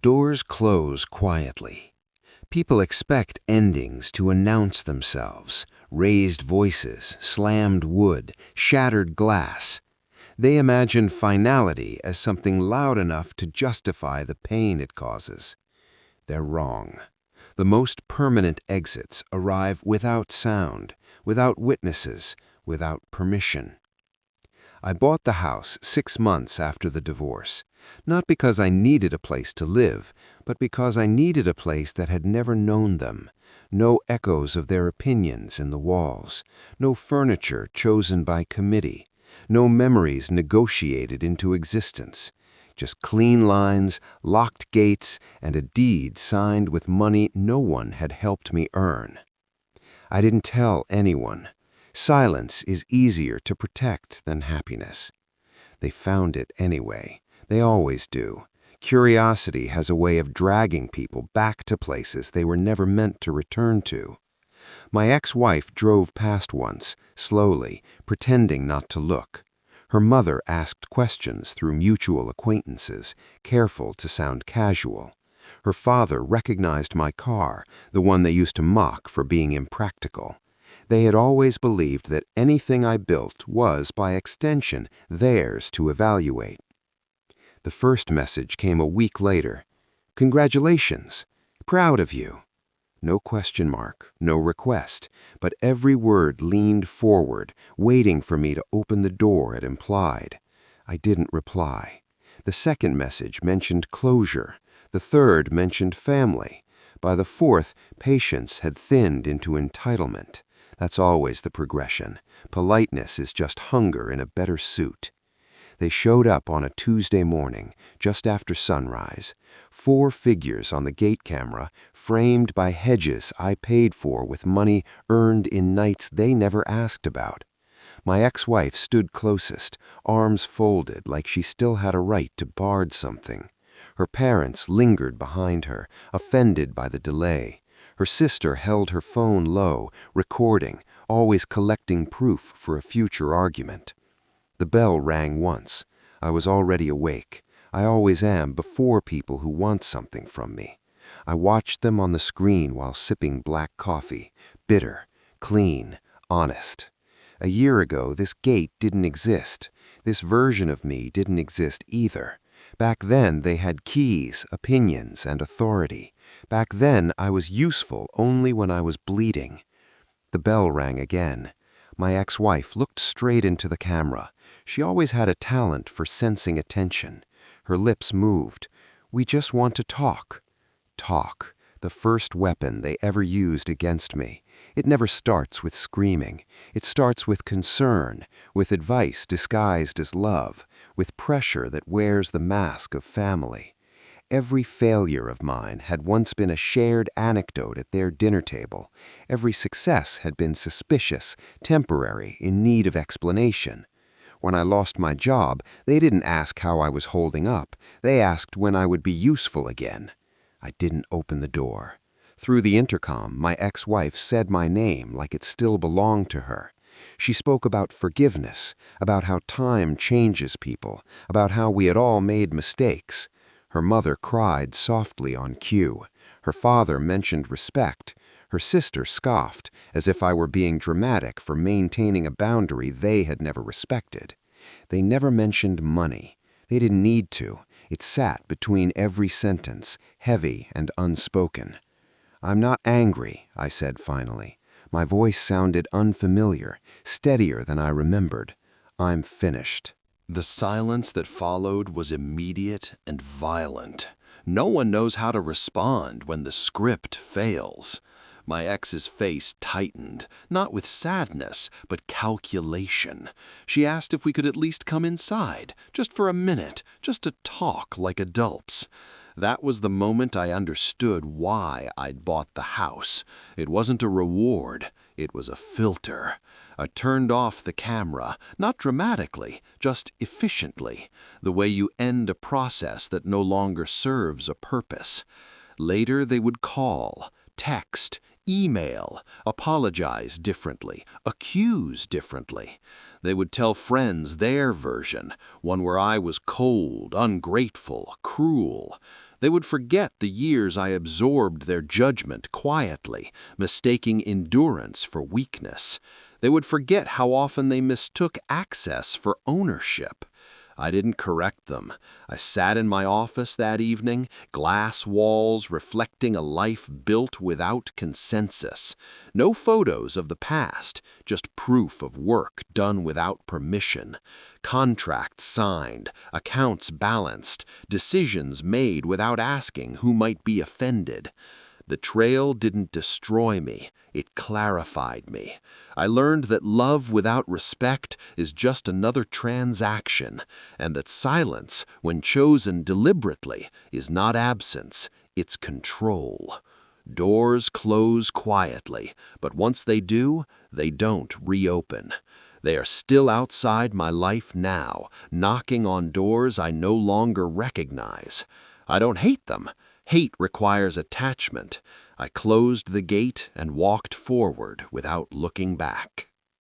Doors close quietly. People expect endings to announce themselves, raised voices, slammed wood, shattered glass. They imagine finality as something loud enough to justify the pain it causes. They're wrong. The most permanent exits arrive without sound, without witnesses, without permission. I bought the house 6 months after the divorce, not because I needed a place to live, but because I needed a place that had never known them. No echoes of their opinions in the walls, no furniture chosen by committee, no memories negotiated into existence. Just clean lines, locked gates, and a deed signed with money no one had helped me earn. I didn't tell anyone. Silence is easier to protect than happiness. They found it anyway. They always do. Curiosity has a way of dragging people back to places they were never meant to return to. My ex-wife drove past once, slowly, pretending not to look. Her mother asked questions through mutual acquaintances, careful to sound casual. Her father recognized my car, the one they used to mock for being impractical. They had always believed that anything I built was, by extension, theirs to evaluate. The first message came a week later. "Congratulations. Proud of you." No question mark, no request, but every word leaned forward, waiting for me to open the door it implied. I didn't reply. The second message mentioned closure. The third mentioned family. By the fourth, patience had thinned into entitlement. That's always the progression. Politeness is just hunger in a better suit. They showed up on a Tuesday morning, just after sunrise. 4 figures on the gate camera, framed by hedges I paid for with money earned in nights they never asked about. My ex-wife stood closest, arms folded like she still had a right to guard something. Her parents lingered behind her, offended by the delay. Her sister held her phone low, recording, always collecting proof for a future argument. The bell rang once. I was already awake. I always am before people who want something from me. I watched them on the screen while sipping black coffee, bitter, clean, honest. A year ago, this gate didn't exist. This version of me didn't exist either. Back then, they had keys, opinions, and authority. Back then, I was useful only when I was bleeding. The bell rang again. My ex-wife looked straight into the camera. She always had a talent for sensing attention. Her lips moved. "We just want to talk." Talk, the first weapon they ever used against me. It never starts with screaming. It starts with concern, with advice disguised as love, with pressure that wears the mask of family. Every failure of mine had once been a shared anecdote at their dinner table. Every success had been suspicious, temporary, in need of explanation. When I lost my job, they didn't ask how I was holding up. They asked when I would be useful again. I didn't open the door. Through the intercom, my ex-wife said my name like it still belonged to her. She spoke about forgiveness, about how time changes people, about how we had all made mistakes. Her mother cried softly on cue. Her father mentioned respect. Her sister scoffed, as if I were being dramatic for maintaining a boundary they had never respected. They never mentioned money. They didn't need to. It sat between every sentence, heavy and unspoken. "I'm not angry," I said finally. My voice sounded unfamiliar, steadier than I remembered. "I'm finished." The silence that followed was immediate and violent. No one knows how to respond when the script fails. My ex's face tightened, not with sadness, but calculation. She asked if we could at least come inside, just for a minute, just to talk like adults. That was the moment I understood why I'd bought the house. It wasn't a reward, it was a filter. I turned off the camera, not dramatically, just efficiently, the way you end a process that no longer serves a purpose. Later they would call, text, email, apologize differently, accuse differently. They would tell friends their version, one where I was cold, ungrateful, cruel. They would forget the years I absorbed their judgment quietly, mistaking endurance for weakness. They would forget how often they mistook access for ownership. I didn't correct them. I sat in my office that evening, glass walls reflecting a life built without consensus. No photos of the past, just proof of work done without permission. Contracts signed, accounts balanced, decisions made without asking who might be offended. The trail didn't destroy me, it clarified me. I learned that love without respect is just another transaction, and that silence, when chosen deliberately, is not absence, it's control. Doors close quietly, but once they do, they don't reopen. They are still outside my life now, knocking on doors I no longer recognize. I don't hate them. Hate requires attachment. I closed the gate and walked forward without looking back.